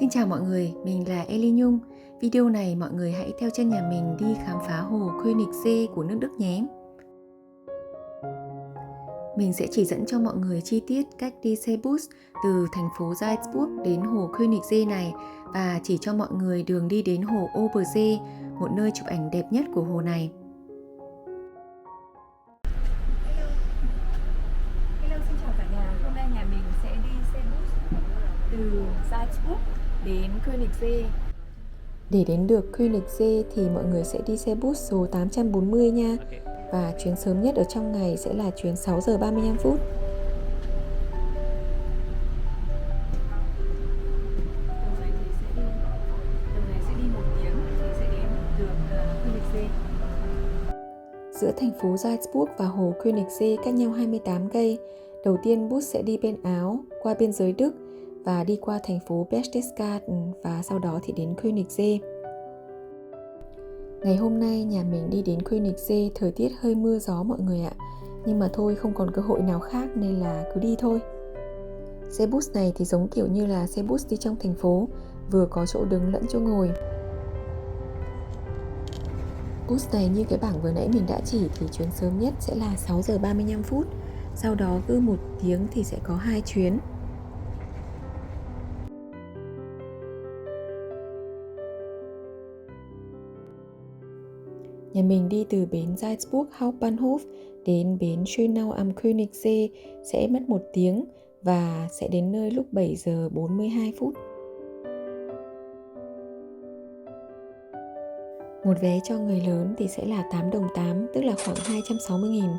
Xin chào mọi người, mình là Ellie Nhung. Video này mọi người hãy theo chân nhà mình đi khám phá hồ Königssee của nước Đức nhé. Mình sẽ chỉ dẫn cho mọi người chi tiết cách đi xe bus từ thành phố Salzburg đến hồ Königssee này và chỉ cho mọi người đường đi đến hồ Obersee, một nơi chụp ảnh đẹp nhất của hồ này. Hello, xin chào cả nhà. Hôm nay nhà mình sẽ đi xe bus từ Salzburg đến Königssee. Để đến được Königssee thì mọi người sẽ đi xe bus số 840 nha. Và chuyến sớm nhất ở trong ngày sẽ là chuyến 6 giờ 35 phút. Đường này sẽ đi 1 tiếng thì sẽ đến được Königssee. Giữa thành phố Salzburg và hồ Königssee cách nhau 28 cây. Đầu tiên bus sẽ đi bên Áo, qua biên giới Đức và đi qua thành phố Berchtesgaden và sau đó thì đến Königssee. Ngày hôm nay nhà mình đi đến Königssee, thời tiết hơi mưa gió mọi người ạ. Nhưng mà thôi, không còn cơ hội nào khác nên là cứ đi thôi. Xe bus này thì giống kiểu như là xe bus đi trong thành phố, vừa có chỗ đứng lẫn chỗ ngồi. Bus này như cái bảng vừa nãy mình đã chỉ thì chuyến sớm nhất sẽ là 6 giờ 35 phút. Sau đó cứ 1 tiếng thì sẽ có 2 chuyến. Nhà mình đi từ bến Salzburg Hauptbahnhof đến bến Schönau am Königssee sẽ mất 1 tiếng và sẽ đến nơi lúc 7 giờ 42 phút. Một vé cho người lớn thì sẽ là 8 đồng 8, tức là khoảng 260.000.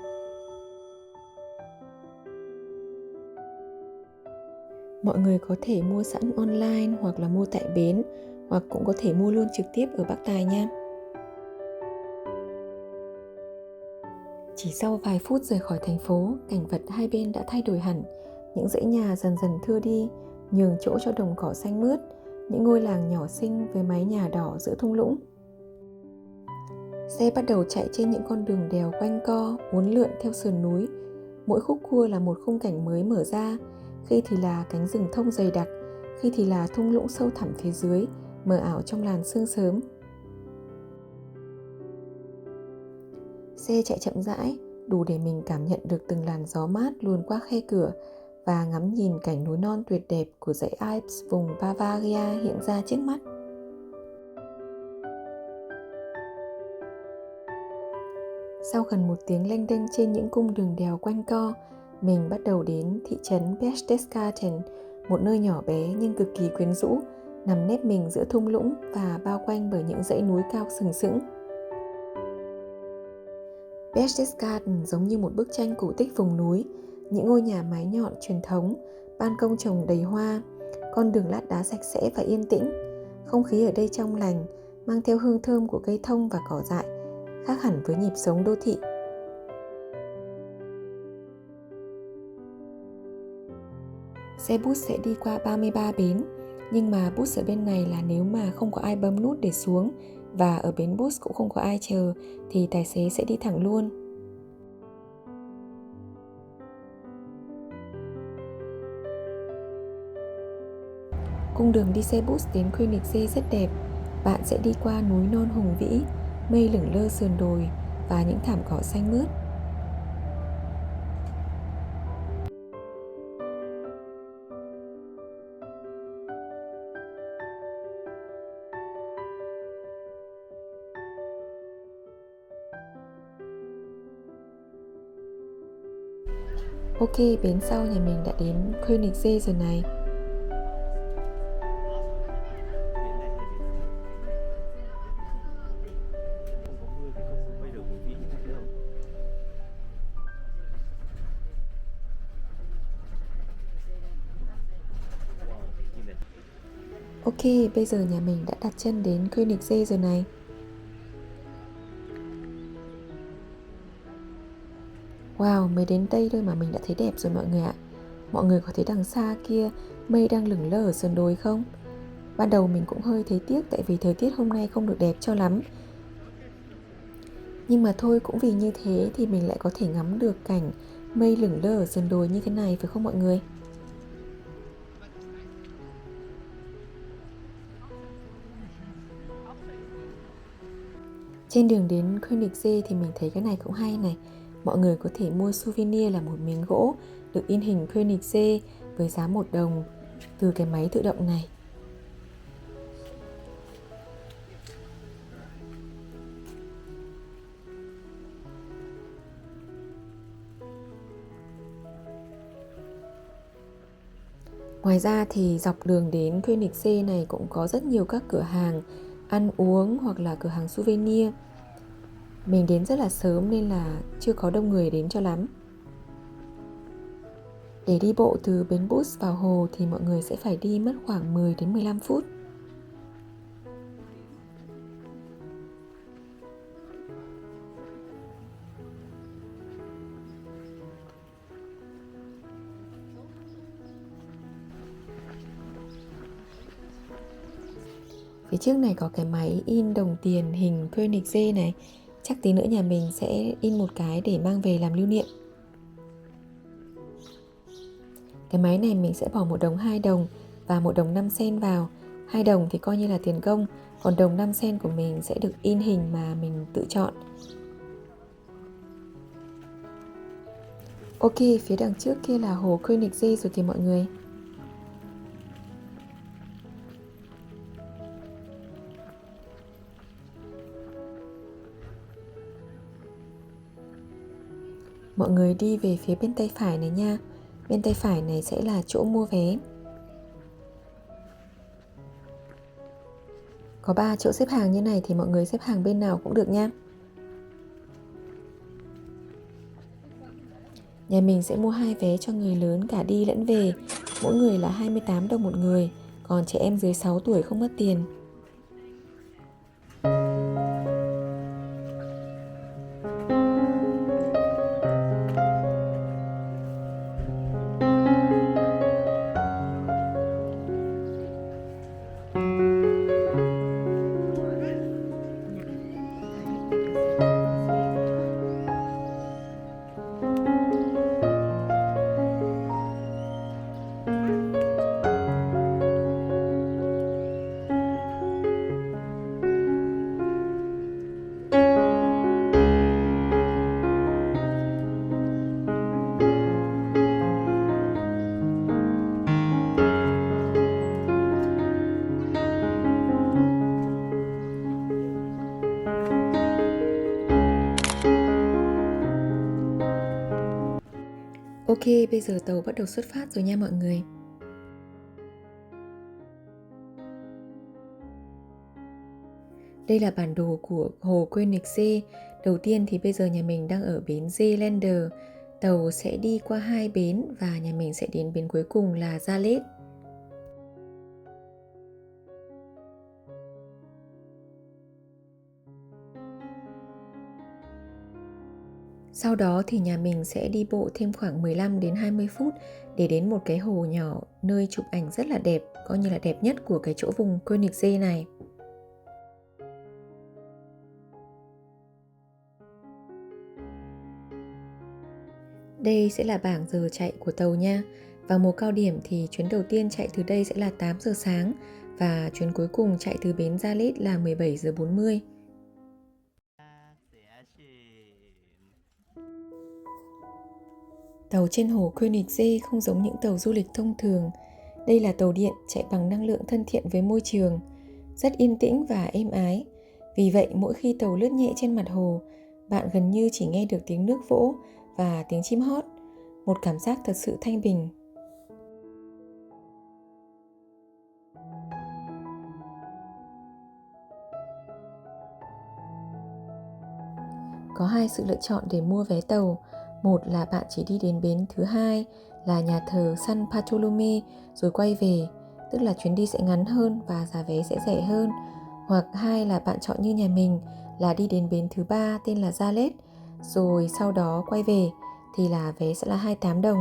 Mọi người có thể mua sẵn online hoặc là mua tại bến, hoặc cũng có thể mua luôn trực tiếp ở Bắc Tài nha. Chỉ sau vài phút rời khỏi thành phố, cảnh vật hai bên đã thay đổi hẳn. Những dãy nhà dần dần thưa đi, nhường chỗ cho đồng cỏ xanh mướt, những ngôi làng nhỏ xinh với mái nhà đỏ giữa thung lũng. Xe bắt đầu chạy trên những con đường đèo quanh co, uốn lượn theo sườn núi. Mỗi khúc cua là một khung cảnh mới mở ra, khi thì là cánh rừng thông dày đặc, khi thì là thung lũng sâu thẳm phía dưới, mờ ảo trong làn sương sớm. Xe chạy chậm rãi, đủ để mình cảm nhận được từng làn gió mát luồn qua khe cửa và ngắm nhìn cảnh núi non tuyệt đẹp của dãy Alps vùng Bavaria hiện ra trước mắt. Sau gần 1 tiếng lênh đênh trên những cung đường đèo quanh co, mình bắt đầu đến thị trấn Berchtesgaden, một nơi nhỏ bé nhưng cực kỳ quyến rũ, nằm nép mình giữa thung lũng và bao quanh bởi những dãy núi cao sừng sững. Berchtesgaden giống như một bức tranh cổ tích vùng núi, những ngôi nhà mái nhọn truyền thống, ban công trồng đầy hoa, con đường lát đá sạch sẽ và yên tĩnh. Không khí ở đây trong lành, mang theo hương thơm của cây thông và cỏ dại, khác hẳn với nhịp sống đô thị. Xe bus sẽ đi qua 33 bến, nhưng mà bus ở bên này là nếu mà không có ai bấm nút để xuống và ở bến bus cũng không có ai chờ thì tài xế sẽ đi thẳng luôn. Cung đường đi xe bus đến Königssee rất đẹp. Bạn sẽ đi qua núi non hùng vĩ, mây lửng lơ sườn đồi và những thảm cỏ xanh mướt. Ok, bến sau nhà mình đã đến Königssee rồi này. Ok, bây giờ nhà mình đã đặt chân đến Königssee rồi này. Wow, mới đến đây thôi mà mình đã thấy đẹp rồi mọi người ạ. Mọi người có thấy đằng xa kia mây đang lửng lơ ở sườn đồi không? Ban đầu mình cũng hơi thấy tiếc tại vì thời tiết hôm nay không được đẹp cho lắm. Nhưng mà thôi, cũng vì như thế thì mình lại có thể ngắm được cảnh mây lửng lơ ở sườn đồi như thế này, phải không mọi người? Trên đường đến Königssee thì mình thấy cái này cũng hay này. Mọi người có thể mua souvenir là một miếng gỗ được in hình Königssee với giá 1 đồng từ cái máy tự động này. Ngoài ra thì dọc đường đến Königssee này cũng có rất nhiều các cửa hàng ăn uống hoặc là cửa hàng souvenir. Mình đến rất là sớm nên là chưa có đông người đến cho lắm. Để đi bộ từ bến bus vào hồ thì mọi người sẽ phải đi mất khoảng 10 đến 15 phút. Phía trước này có cái máy in đồng tiền hình Königssee này. Chắc tí nữa nhà mình sẽ in một cái để mang về làm lưu niệm. Cái máy này mình sẽ bỏ 1 đồng 2 đồng và 1 đồng 5 sen vào. 2 đồng thì coi như là tiền công, còn đồng 5 sen của mình sẽ được in hình mà mình tự chọn. Ok, phía đằng trước kia là hồ Königssee rồi kìa mọi người. Mọi người đi về phía bên tay phải này nha. Bên tay phải này sẽ là chỗ mua vé. Có 3 chỗ xếp hàng như này thì mọi người xếp hàng bên nào cũng được nha. Nhà mình sẽ mua 2 vé cho người lớn cả đi lẫn về. Mỗi người là 28 đồng một người, còn trẻ em dưới 6 tuổi không mất tiền. Ok, bây giờ tàu bắt đầu xuất phát rồi nha mọi người. Đây là bản đồ của hồ Königssee. Đầu tiên thì bây giờ nhà mình đang ở bến Zeelander. Tàu sẽ đi qua 2 bến và nhà mình sẽ đến bến cuối cùng là Zalet. Sau đó thì nhà mình sẽ đi bộ thêm khoảng 15 đến 20 phút để đến một cái hồ nhỏ nơi chụp ảnh rất là đẹp, coi như là đẹp nhất của cái chỗ vùng Königssee này. Đây sẽ là bảng giờ chạy của tàu nha. Vào mùa cao điểm thì chuyến đầu tiên chạy từ đây sẽ là 8 giờ sáng và chuyến cuối cùng chạy từ bến Zalet là 17 giờ 40. Tàu trên hồ Königssee không giống những tàu du lịch thông thường. Đây là tàu điện chạy bằng năng lượng thân thiện với môi trường, rất yên tĩnh và êm ái. Vì vậy mỗi khi tàu lướt nhẹ trên mặt hồ, bạn gần như chỉ nghe được tiếng nước vỗ và tiếng chim hót, một cảm giác thật sự thanh bình. Có 2 sự lựa chọn để mua vé tàu. Một là bạn chỉ đi đến bến thứ hai là nhà thờ San Bartolome rồi quay về, tức là chuyến đi sẽ ngắn hơn và giá vé sẽ rẻ hơn. Hoặc 2 là bạn chọn như nhà mình là đi đến bến thứ ba tên là Zalet rồi sau đó quay về thì là vé sẽ là 28 đồng.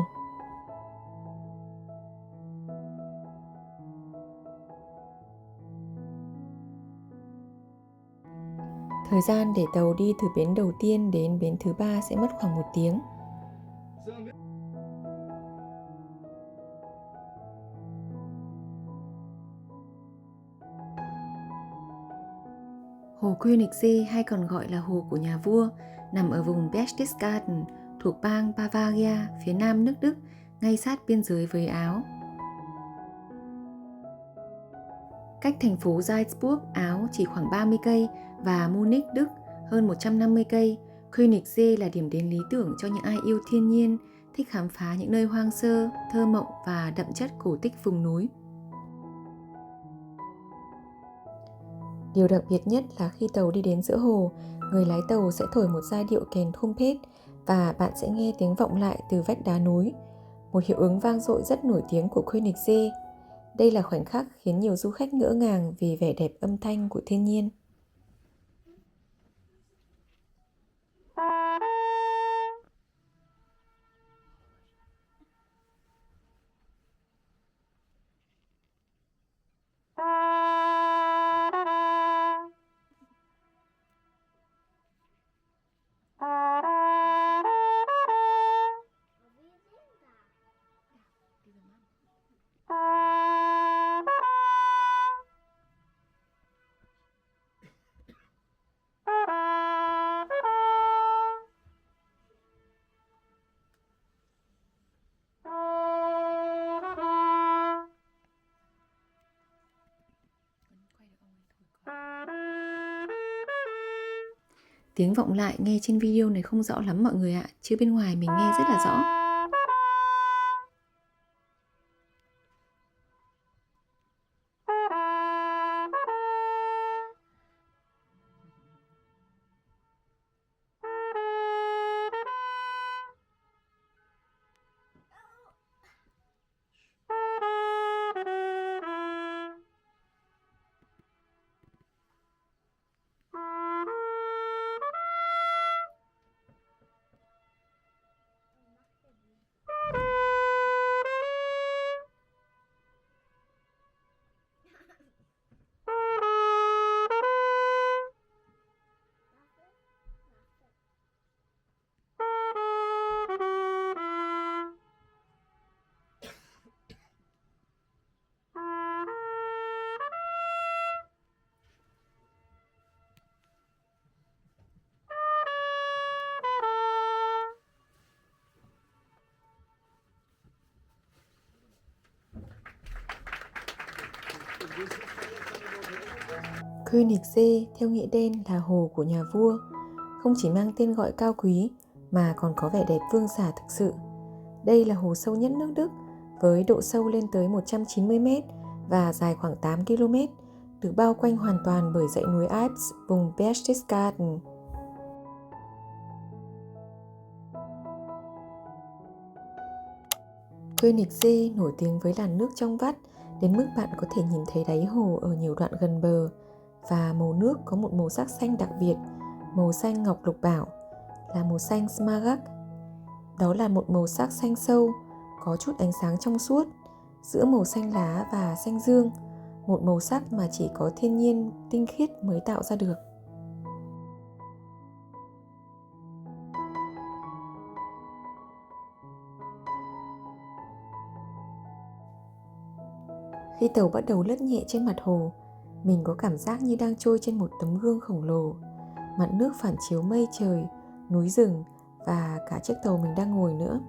Thời gian để tàu đi từ bến đầu tiên đến bến thứ ba sẽ mất khoảng 1 tiếng. Hồ Königssee hay còn gọi là hồ của nhà vua, nằm ở vùng Berchtesgaden thuộc bang Bavaria, phía nam nước Đức, ngay sát biên giới với Áo. Cách thành phố Salzburg, Áo chỉ khoảng 30 cây và Munich, Đức hơn 150 cây, Königssee là điểm đến lý tưởng cho những ai yêu thiên nhiên, thích khám phá những nơi hoang sơ, thơ mộng và đậm chất cổ tích vùng núi. Điều đặc biệt nhất là khi tàu đi đến giữa hồ, người lái tàu sẽ thổi một giai điệu kèn trumpet và bạn sẽ nghe tiếng vọng lại từ vách đá núi, một hiệu ứng vang dội rất nổi tiếng của Königssee. Đây là khoảnh khắc khiến nhiều du khách ngỡ ngàng vì vẻ đẹp âm thanh của thiên nhiên. Tiếng vọng lại nghe trên video này không rõ lắm mọi người ạ, chứ bên ngoài mình nghe rất là rõ. Königssee theo nghĩa đen là hồ của nhà vua, không chỉ mang tên gọi cao quý mà còn có vẻ đẹp vương giả thực sự. Đây là hồ sâu nhất nước Đức với độ sâu lên tới 190 m và dài khoảng 8 km, được bao quanh hoàn toàn bởi dãy núi Alps vùng Berchtesgaden. Königssee nổi tiếng với làn nước trong vắt đến mức bạn có thể nhìn thấy đáy hồ ở nhiều đoạn gần bờ, và màu nước có một màu sắc xanh đặc biệt, màu xanh ngọc lục bảo, là màu xanh smaragd. Đó là một màu sắc xanh sâu, có chút ánh sáng trong suốt, giữa màu xanh lá và xanh dương, một màu sắc mà chỉ có thiên nhiên tinh khiết mới tạo ra được. Khi tàu bắt đầu lướt nhẹ trên mặt hồ, mình có cảm giác như đang trôi trên một tấm gương khổng lồ. Mặt nước phản chiếu mây trời, núi rừng và cả chiếc tàu mình đang ngồi nữa.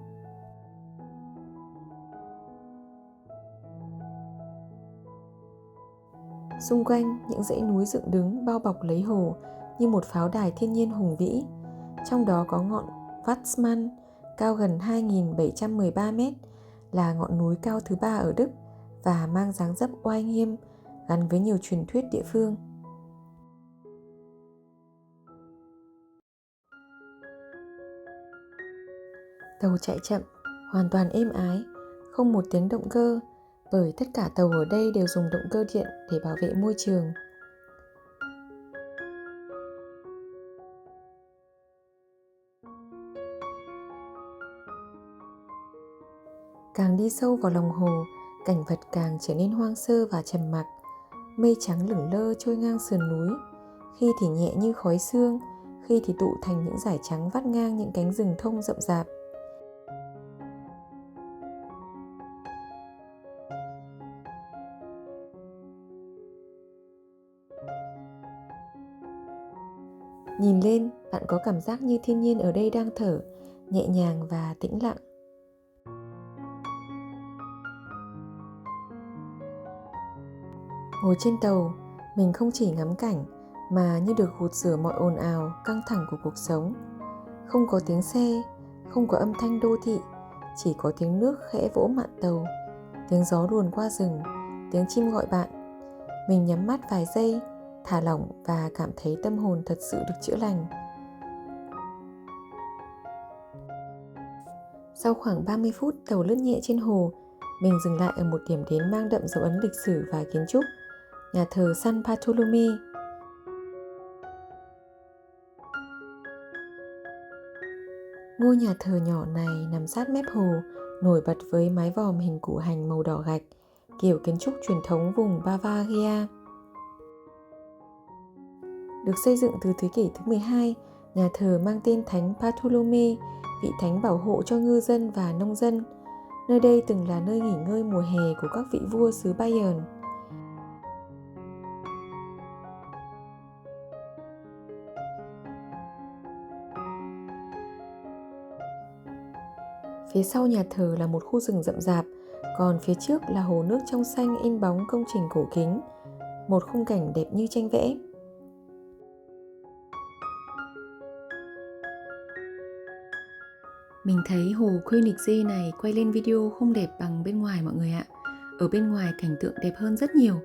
Xung quanh, những dãy núi dựng đứng bao bọc lấy hồ như một pháo đài thiên nhiên hùng vĩ. Trong đó có ngọn Watzmann cao gần 2.713 m, là ngọn núi cao thứ 3 ở Đức và mang dáng dấp oai nghiêm, gắn với nhiều truyền thuyết địa phương. Tàu chạy chậm, hoàn toàn êm ái, không một tiếng động cơ, bởi tất cả tàu ở đây đều dùng động cơ điện để bảo vệ môi trường. Càng đi sâu vào lòng hồ, cảnh vật càng trở nên hoang sơ và trầm mặc. Mây trắng lững lơ trôi ngang sườn núi, khi thì nhẹ như khói sương, khi thì tụ thành những dải trắng vắt ngang những cánh rừng thông rậm rạp. Nhìn lên, bạn có cảm giác như thiên nhiên ở đây đang thở, nhẹ nhàng và tĩnh lặng. Ngồi trên tàu, mình không chỉ ngắm cảnh mà như được gột rửa mọi ồn ào, căng thẳng của cuộc sống. Không có tiếng xe, không có âm thanh đô thị, chỉ có tiếng nước khẽ vỗ mạn tàu, tiếng gió luồn qua rừng, tiếng chim gọi bạn. Mình nhắm mắt vài giây, thả lỏng và cảm thấy tâm hồn thật sự được chữa lành. Sau khoảng 30 phút tàu lướt nhẹ trên hồ, mình dừng lại ở một điểm đến mang đậm dấu ấn lịch sử và kiến trúc, nhà thờ San Bartolome. Ngôi nhà thờ nhỏ này nằm sát mép hồ, nổi bật với mái vòm hình củ hành màu đỏ gạch, kiểu kiến trúc truyền thống vùng Bavaria. Được xây dựng từ thế kỷ thứ 12, nhà thờ mang tên Thánh Bartolome, vị thánh bảo hộ cho ngư dân và nông dân. Nơi đây từng là nơi nghỉ ngơi mùa hè của các vị vua xứ Bayern. Phía sau nhà thờ là một khu rừng rậm rạp, còn phía trước là hồ nước trong xanh in bóng công trình cổ kính, một khung cảnh đẹp như tranh vẽ. Mình thấy hồ Königssee này quay lên video không đẹp bằng bên ngoài mọi người ạ. Ở bên ngoài cảnh tượng đẹp hơn rất nhiều.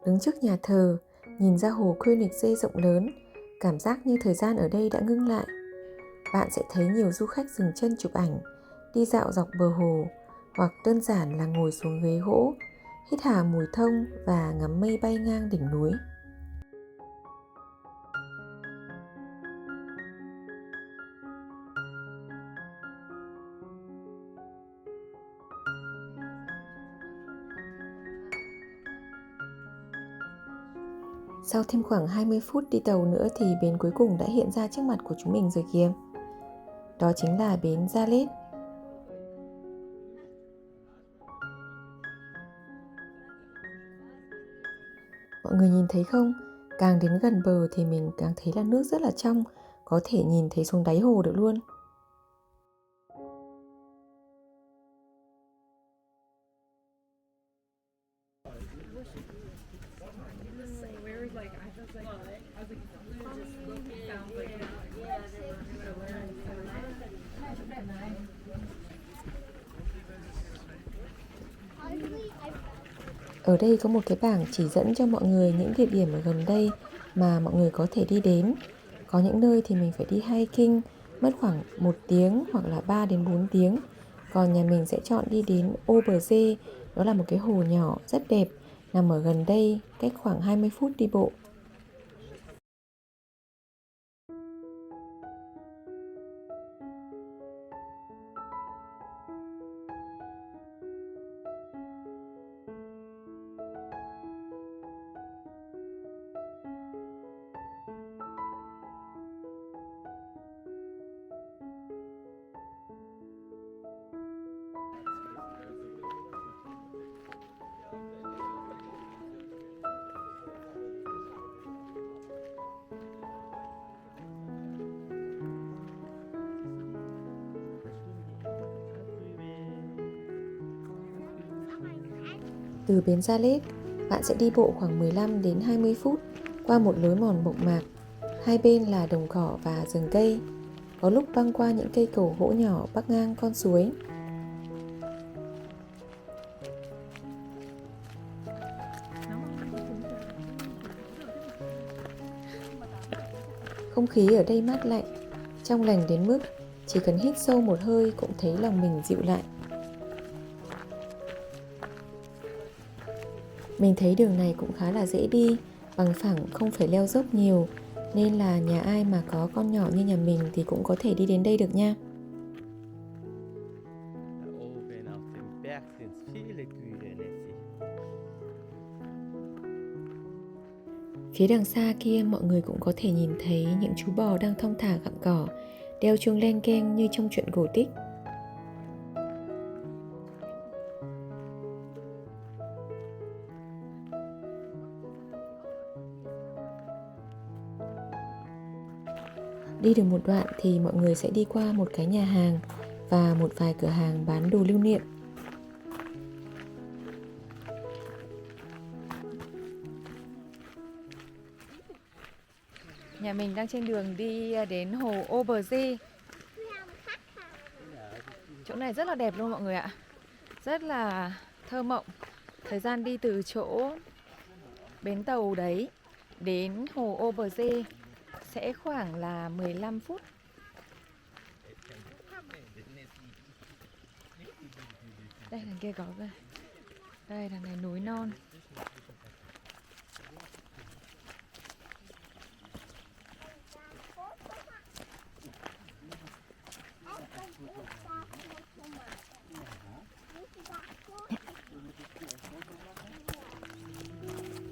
Đứng trước nhà thờ, nhìn ra hồ Königssee rộng lớn, cảm giác như thời gian ở đây đã ngưng lại. Bạn sẽ thấy nhiều du khách dừng chân chụp ảnh, đi dạo dọc bờ hồ, hoặc đơn giản là ngồi xuống ghế gỗ, hít hà mùi thông và ngắm mây bay ngang đỉnh núi. Sau thêm khoảng 20 phút đi tàu nữa thì bến cuối cùng đã hiện ra trước mặt của chúng mình rồi kìa. Đó chính là bến Giarlet. Mọi người nhìn thấy không? Càng đến gần bờ thì mình càng thấy là nước rất là trong, có thể nhìn thấy xuống đáy hồ được luôn. Ở đây có một cái bảng chỉ dẫn cho mọi người những địa điểm ở gần đây mà mọi người có thể đi đến. Có những nơi thì mình phải đi hiking, mất khoảng 1 tiếng hoặc là 3 đến 4 tiếng. Còn nhà mình sẽ chọn đi đến Obersee, đó là một cái hồ nhỏ rất đẹp, nằm ở gần đây, cách khoảng 20 phút đi bộ. Từ bến Giarlet, bạn sẽ đi bộ khoảng 15 đến 20 phút qua một lối mòn mộc mạc. Hai bên là đồng cỏ và rừng cây. Có lúc băng qua những cây cầu gỗ nhỏ bắc ngang con suối. Không khí ở đây mát lạnh, trong lành đến mức chỉ cần hít sâu một hơi cũng thấy lòng mình dịu lại. Mình thấy đường này cũng khá là dễ đi, bằng phẳng, không phải leo dốc nhiều, nên là nhà ai mà có con nhỏ như nhà mình thì cũng có thể đi đến đây được nha. Oben auf dem Berg sind's viele Kühe, Nessie. Phía đằng xa kia mọi người cũng có thể nhìn thấy những chú bò đang thong thả gặm cỏ, đeo chuông len keng như trong truyện cổ tích. Đi được một đoạn thì mọi người sẽ đi qua một cái nhà hàng và một vài cửa hàng bán đồ lưu niệm. Nhà mình đang trên đường đi đến hồ Oberse. Chỗ này rất là đẹp luôn mọi người ạ. Rất là thơ mộng. Thời gian đi từ chỗ bến tàu đấy đến hồ Oberse sẽ khoảng là 15 phút. Đây đằng kia có đây. Đây đằng này núi non.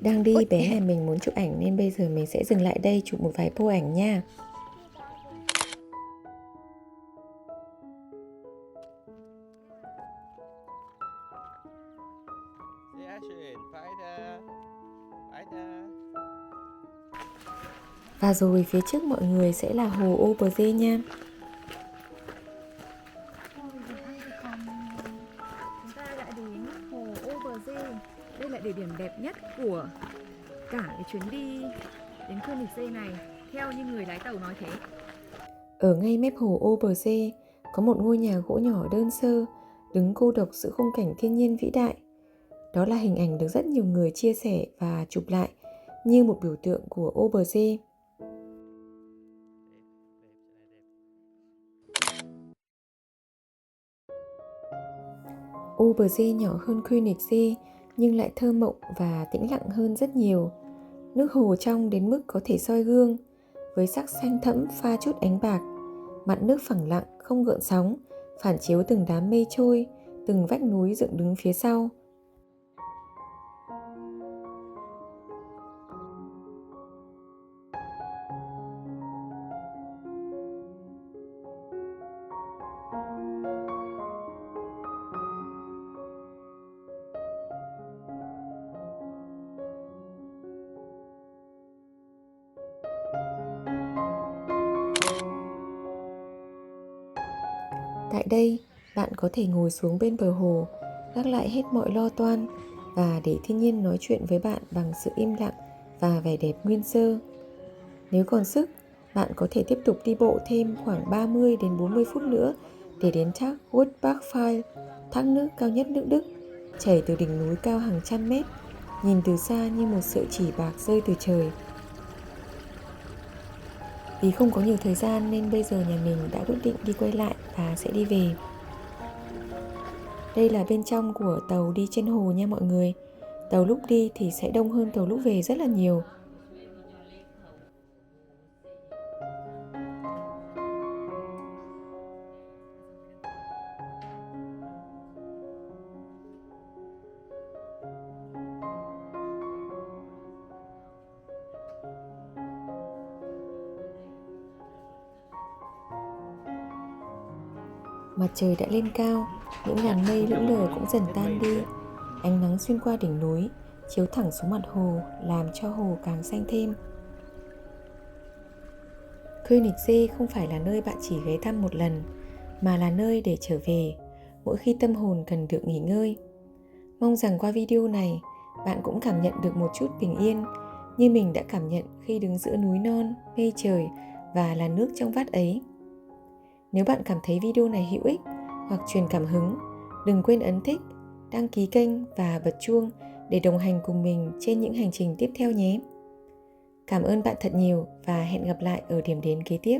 Đang đi bé nhà mình muốn chụp ảnh nên bây giờ mình sẽ dừng lại đây chụp một vài pô ảnh nha. Sehr schön. Weiter. Weiter. Và rồi phía trước mọi người sẽ là hồ Oberse nha. Chúng ta đã đến hồ Oberse. Đây là địa điểm đẹp nhất của cả cái chuyến đi đến Königssee này, theo như người lái tàu nói thế. Ở ngay mép hồ Oberse có một ngôi nhà gỗ nhỏ đơn sơ, đứng cô độc giữa khung cảnh thiên nhiên vĩ đại. Đó là hình ảnh được rất nhiều người chia sẻ và chụp lại như một biểu tượng của Oberse. Oberse nhỏ hơn Königssee nhưng lại thơ mộng và tĩnh lặng hơn rất nhiều. Nước hồ trong đến mức có thể soi gương, với sắc xanh thẫm pha chút ánh bạc. Mặt nước phẳng lặng không gợn sóng, phản chiếu từng đám mây trôi, từng vách núi dựng đứng phía sau. Tại đây, bạn có thể ngồi xuống bên bờ hồ, gác lại hết mọi lo toan và để thiên nhiên nói chuyện với bạn bằng sự im lặng và vẻ đẹp nguyên sơ. Nếu còn sức, bạn có thể tiếp tục đi bộ thêm khoảng 30 đến 40 phút nữa để đến thác Woodbachfall, thác nước cao nhất nước Đức, chảy từ đỉnh núi cao hàng trăm mét, nhìn từ xa như một sợi chỉ bạc rơi từ trời. Vì không có nhiều thời gian nên bây giờ nhà mình đã quyết định đi quay lại và sẽ đi về. Đây là bên trong của tàu đi trên hồ nha mọi người. Tàu lúc đi thì sẽ đông hơn tàu lúc về rất là nhiều. Mặt trời đã lên cao, những làn mây lững lờ cũng dần tan đi. Ánh nắng xuyên qua đỉnh núi, chiếu thẳng xuống mặt hồ, làm cho hồ càng xanh thêm. Königssee không phải là nơi bạn chỉ ghé thăm một lần, mà là nơi để trở về mỗi khi tâm hồn cần được nghỉ ngơi. Mong rằng qua video này, bạn cũng cảm nhận được một chút bình yên như mình đã cảm nhận khi đứng giữa núi non, mây trời và làn nước trong vắt ấy. Nếu bạn cảm thấy video này hữu ích hoặc truyền cảm hứng, đừng quên ấn thích, đăng ký kênh và bật chuông để đồng hành cùng mình trên những hành trình tiếp theo nhé. Cảm ơn bạn thật nhiều và hẹn gặp lại ở điểm đến kế tiếp.